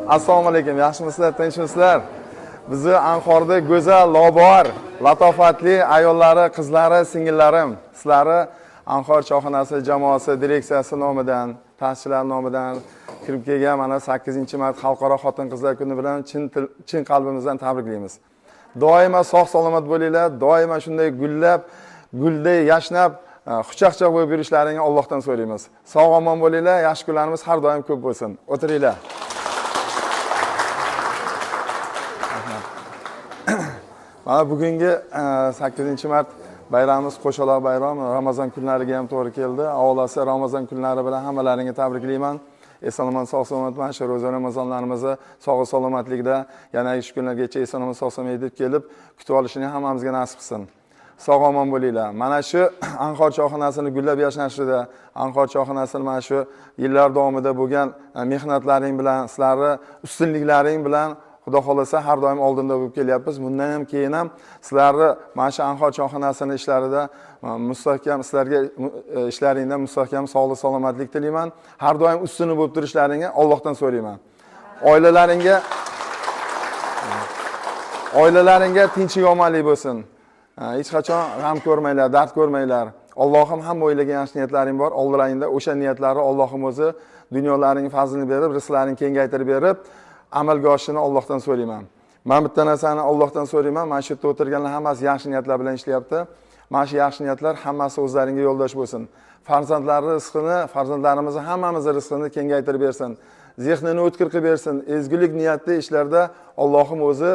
Assalomu alaykum, yaxshimisizlar, tinchmisizlar? Bizni Anqorda go'zal, lobar, latofatli ayollari, qizlari, singillarim, sizlarni Anqor choyxonasi jamoasi direksiyasi nomidan, ta'sischilar nomidan kirib kelgan mana 8-mart Xalqaro xotin-qizlar kuni bilan chin qalbimizdan tabriklaymiz. Doimo sog'-salomat bo'linglar, doimo shunday gullab, gulday yashnab, xushchaqchaq bo'lib yurishlaringni Allohdan so'raymiz. Sog'-omon bo'linglar, yaxshi kunlarimiz har doim ko'p bo'lsin. O'tiringlar. Mana bugungi 8-mart bayramimiz qo'shaloq bayram, Ramazon kunlariga ham to'g'ri keldi. Avvalasi Ramazon kunlari bilan hammalaringni tabriklayman. Eson-omon, sog'-salomatman. Shu ro'za Ramazonlarimizni sog' salomatlikda yana 3 kunlargacha eson-omon, sog'-salomat deb kelib kutib olishini hammamizga nasib qilsin. Sog'-omon bo'linglar. Mana shu Anqor choyxonasini gullab yashnashida, Anqor choyxonasini mana shu yillar davomida bo'lgan mehnatlaring bilan, sizlarning ustunliklaring bilan Xudo xolasa har doim oldinda bo'lib kelyapmiz. Bundan ham keyin ham sizlarni mana shu Anqor choyxonasini ishlarida mustahkam, sizlarga ishlaringda mustahkam sog'lik, salomatlik tilayman. Har doim ustuni bo'lib turishlaringni Allohdan so'rayman. Oilalaringga tinchlik, omonlik bo'lsin. Hech qachon g'am ko'rmanglar, dard ko'rmanglar. Allohim hamma o'ylagan yaxshi niyatlaring bor. Oldingda o'sha niyatlarni Allohim o'zi dunyolaring fazlini berib, rizqlaring kengaytirib berib, amalga oshishini Allohdan so'rayman. Men bitta narsani Allohdan so'rayman. Mana shu yerda o'tirganlar hammasi yaxshi niyatlar bilan ishlayapti. Mana shu yaxshi niyatlar hammasi o'zlaringga yo'ldosh bo'lsin. Farzandlarimizni hammamizni rizqini kengaytirib bersin. Zehnini o'tkir qilib bersin. Ezgulik niyatli ishlarda Allohim o'zi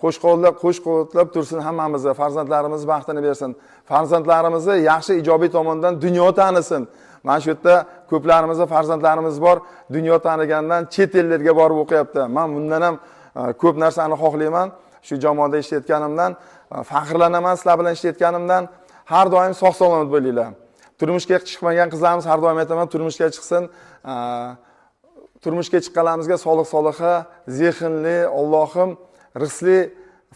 qo'shqo'llab tursin hammamizni. Farzandlarimiz baxtini bersin. Farzandlarimizni yaxshi ijobiy tomondan dunyo tanisin. Mana shu yerda ko'plarimizni farzandlarimiz bor, dunyo tanigandan chet ellarga borib o'qiyapti. Men bundan ham ko'p narsani xohlayman. Shu jamoada ishlayotganimdan faxrlanaman, sizlar bilan ishlayotganimdan. Har doim sog'-salomat bo'linglar. Turmushga chiqmagan qizlarimiz har doim aytaman, turmushga chiqsin. Turmushga chiqqanlarimizga sog'lik, soliha, zehnli, Allohim rizqli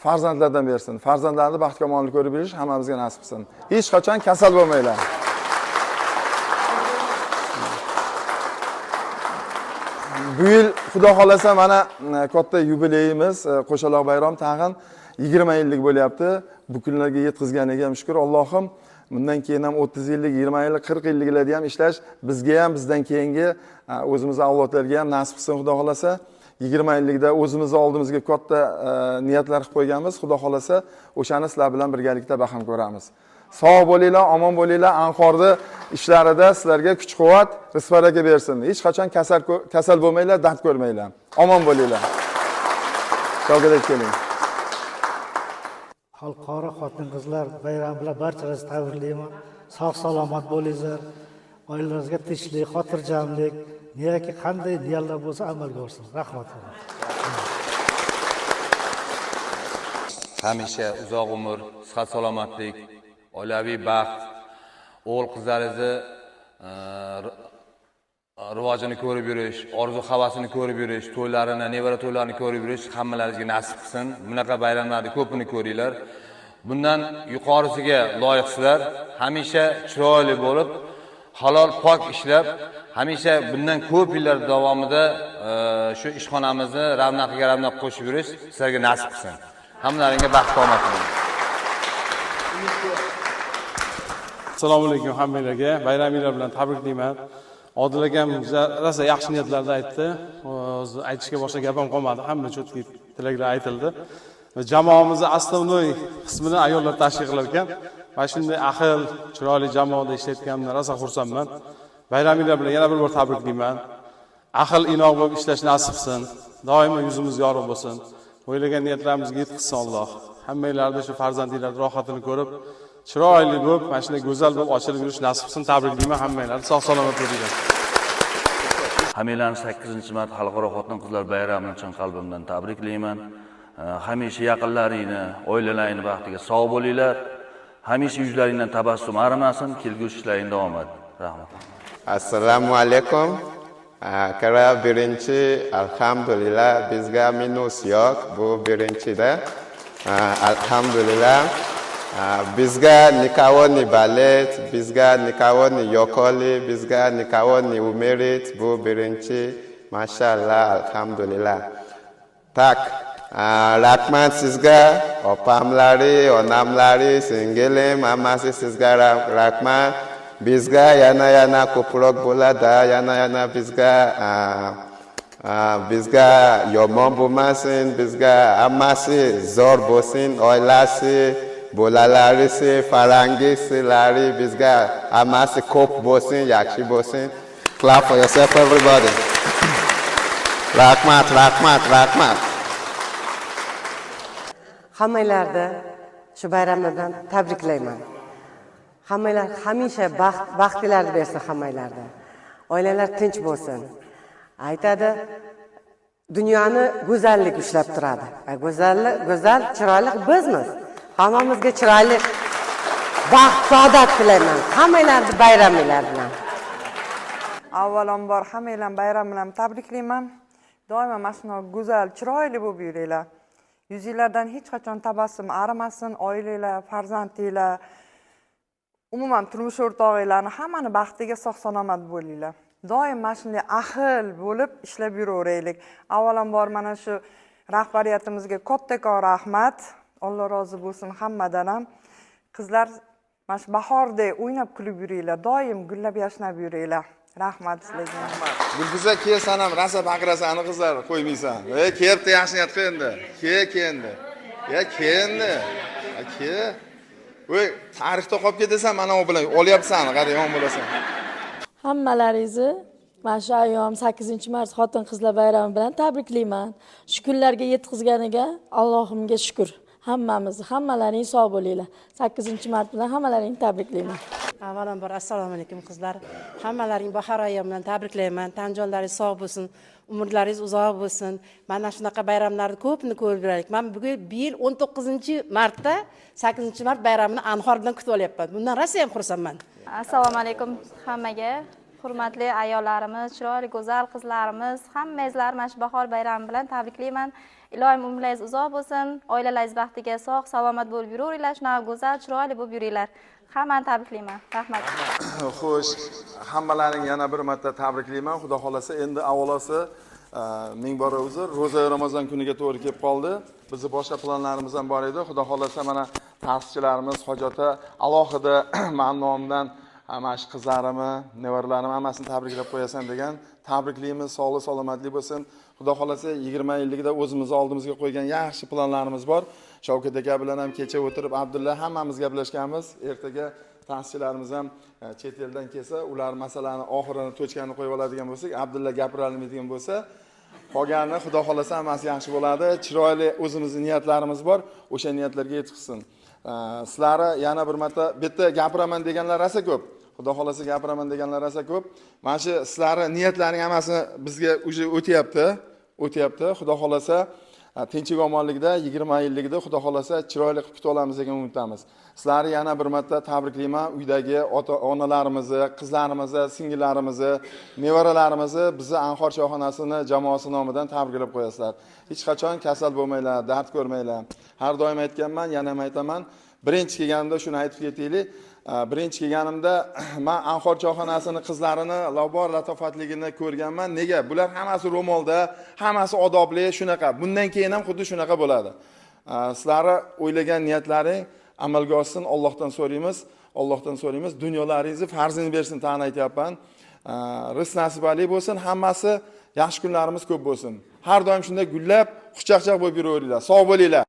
farzandlardan bersin. Farzandlarni baxtga omonlik ko'rib yurish hammamizga nasib qilsin. Hech qachon kasal bo'lmanglar. Bu yil Xudo xolasa mana katta yubileyimiz, qo'shaloq bayram tag'in 20 yillik bo'lyapti. Bu kunlarga yetkazganiga ham shukr. Allohim bundan keyin ham 30 yillik, 20 yillik, 40 yilliklarda ham ishlash bizga ham, bizdan keyingi o'zimiz avlodlarga ham nasib qilsin Xudo xolasa. 20 yillikda o'zimizni oldimizga katta niyatlar qilib qo'yganmiz. Xudo xolasa o'shani sizlar bilan birgalikda baham ko'ramiz. Sog' bo'linglar, omon bo'linglar. Anqorda ishlarida sizlarga kuch-quvvat, rizq-baraka bersin. Hech qachon kasal bo'lmanglar, dard ko'rmanglar. Omon bo'linglar. Sog'lik keling. Xalqaro xotin-qizlar bayrami bilan barchalaringizni tabriklayman. Sog'-salomat bo'linglar. Oilalaringizga tinchlik, xotirjamlik, niyaki qanday niyalar bo'lsa amalga oshsin. Rahmat. Hamisha uzoq umr, sihat salomatlik, oilaviy baxt, o'g'il qizlaringizni rivojini ko'rib yurish, orzu havasini ko'rib yurish, to'ylarini, nevara to'ylarini ko'rib yurish hammalaringizga nasib qilsin. Bunaqa bayramlarni ko'pini ko'ringlar. Bundan yuqorisiga loyiqsizlar. Hamisha chiroyli bo'lib, halol pok ishlab, hamisha bundan ko'p yillar davomida shu ishxonamizni ravnaqiga ravnaq qo'shib yurish sizlarga nasib qilsin. Hammalaringga baxt omad tilayman. Assalomu alaykum hammalarga. Bayramingiz bilan tabriklayman. Odil akam rosa yaxshi niyatlarda aytdi. O'zi aytishga boshqa gap ham qolmadi. Hamma cho'tki tilaklar aytildi. Jamoamizning asosiy qismini ayollar tashkil qilar ekan. Mana shunday ahil, chiroyli jamoada ishlayotganimdan rosa xursandman. Bayramingiz bilan yana bir bor tabriklayman. Ahil, inoq bo'lib ishlash nasib qilsin. Doimo yuzimiz yorug' bo'lsin. O'ylagan niyatlarimizga yetkazsin Alloh. Hammanglarning shu farzandinglarning rohatini ko'rib, chiroyli bo'lib, mana shunday go'zal bo'lib ochilib yurish nasib qilsin. Tabriklayman hammanglarni. Sog'-salomat bo'linglar. Hammanglarni 8-mart Xalqaro xotin-qizlar bayramini chin qalbimdan tabriklayman. Hamisha yaqinlaringni, oilalaringni baxtiga sog' bo'linglar. Hamisha yuzlaringdan tabassum arimasin, kelgusi ishlaring davom et. Rahmat. Assalomu alaykum. Kara birinchi alhamdulillah bizga minus yo'q. Bu birinchida. Alhamdulillah. Bizga nikawoni balet, bizga nikawoni yokoli, bizga nikawoni umerit. Bu birinchi mashallah, alhamdulillah. Tak, rahmat sizga, opamlari, onamlari, singilim, hammasi sizga rahmat. Bizga yana ko'proq bo'ladi, yana bizga yomon bo'lmasin, bizga hammasi zo'r bo'lsin, oilasi, bolalarisi, farangisilari, bizga hammasi ko'p bo'lsin, yaxshi bo'lsin. Clap for yourself, everybody. Rahmat. Hammanglarni shu bayramlar bilan tabriklayman. Hammanglar hamisha baxtlilarni bersin hammanglarga. Oilalar tinch bo'lsin. Aytadi, dunyoni go'zallik ushlab turadi. Go'zal, chiroyli bizmiz. Hammamizga chiroyli baxt, saodat tilayman. Hammanglarni bayraminglar bilan. Avvalambor hammanglarni bayram bilan tabriklayman. Doimo mana shunday go'zal, chiroyli bo'lib yuringlar. Yuzinglardan hech qachon tabassum arimasin, oilanglar, farzandinglar, umuman turmush o'rtog'inglarni hammani baxtiga sog'-salomat bo'linglar. Doim mana shunday ahil bo'lib ishlab yuraveraylik. Avvalambor mana shu rahbariyatimizga kattakon rahmat. Alloh rozi bo'lsin hammadan ham. Qizlar mana shu bahordek o'ynab kulib yuringlar, doim gullab yashnab yuringlar. Rahmat sizlarga. Gulfuza kelsan ham rosa baqirasan, qizlar qo'ymaysan. Kelibdi yaxshi niyat qilindi. Kendi. Kendi. Voy, tarixda qolib ketasan, mana u bilan olyapsan, qara yomon bo'lasan. Hammalaringizni mana shu ayyom 8-mart xotin-qizlar bayrami bilan tabriklayman. Shu kunlarga yetkazganiga Allohimga shukr. Hammalaring sog' bo'linglar. 8-mart bilan hammalaringni tabriklayman. Avvalambor assalomu alaykum qizlar. Hammalaring bahor ayyom bilan tabriklayman. Tanjonlaringiz sog' bo'lsin, umrlaringiz uzoq bo'lsin. Mana shunaqa bayramlarni ko'pni ko'rib yuraylik. Men bugun bu yil 19-martda 8-mart bayramini anhor bilan kutib olyapman. Bundan rosa ham xursandman. Assalomu alaykum hammaga. Hurmatli ayollarimiz, chiroyli go'zal qizlarimiz, hammangizlarni mana shu bahor bayrami bilan tabriklayman. Ilohim umringiz uzoq bo'lsin, oilalaringiz baxtiga sog', salomat bo'lib yuringlar, shunaqa go'zal, chiroyli bo'lib yuringlar. Hammani tabriklayman. Rahmat. Xo'sh, hammalaringni yana bir marta tabriklayman. Xudo xolasa endi avvalosi ming bora uzr, ro'za Ramazon kuniga to'g'ri kelib qoldi. Bizning boshqa planlarimiz ham bor edi. Xudo xolasa mana ta'sischilarimiz hojata alohida men nomimdan mana shu qizlarimni, nevaralarimni hammasini tabriklab qo'yasan degan. Tabriklaymiz, sog'lik, salomatlik bo'lsin. Xudo xolasa 20 yilligida o'zimiz oldimizga qo'ygan yaxshi planlarimiz bor. Shavkat aka bilan ham kecha o'tirib Abdulla hammamiz gaplashganmiz. Ertaga ta'sischilarimiz ham chet eldan kelsa, ular masalani oxirini to'chkani qo'yib oladigan bo'lsak, Abdulla gapirolmaydigan bo'lsa, qolganini Xudo xolasa hammasi yaxshi bo'ladi. Chiroyli o'zimizning niyatlarimiz bor, o'sha niyatlarga yetishsin. Sizlarni yana bir marta bitta gapiraman deganlar rosa ko'p. Xudo xolasa gapiraman deganlar rosa ko'p. Mana shu sizlarning niyatlaring hammasi bizga uje o'tyapti. Xudo xolasa tinchlik omonlikda 20 yilligida Xudo xolasa chiroyli qilib kutib olamiz degan umiddamiz. Sizlarni yana bir marta tabriklayman. Uydagi ota-onalarimizni, qizlarimizni, singillarimizni, nevaralarimizni bizni Anhor choyxonasini jamoasi nomidan tabriklab qo'yasizlar. Hech qachon kasal bo'lmanglar, dard ko'rmanglar. Har doim aytganman, yana ham aytaman. Birinchi kelganimda shuni aytib ketaylik. Birinchi kelganimda men Anhor choyxonasini qizlarini labor latofatligini ko'rganman. Nega? Bular hammasi ro'molda, hammasi odobli, shunaqa. Bundan keyin ham xuddi shunaqa bo'ladi. Sizlarni o'ylagan niyatlaring amalga oshsin, Allohdan so'raymiz. Dunyolaringizni farzini bersin, ta'na aytyapman. Rizq nasibali bo'lsin, hammasi yaxshi kunlarimiz ko'p bo'lsin. Har doim shunday gullab, xushchaqchaq bo'lib yuraveringlar. Sog' bo'linglar.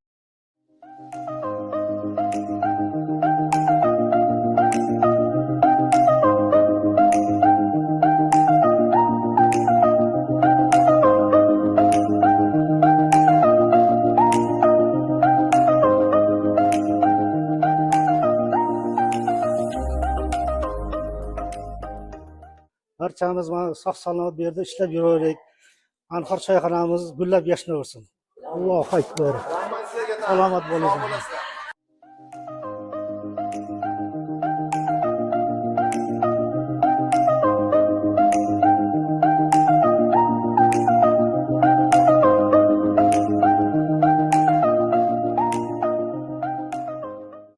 Barchamiz mana sog' salomat bu yerda ishlab yuraveraylik. Anhor choyxonamiz gullab yashnaversin. Allohu akbar. Salomat bo'linglar.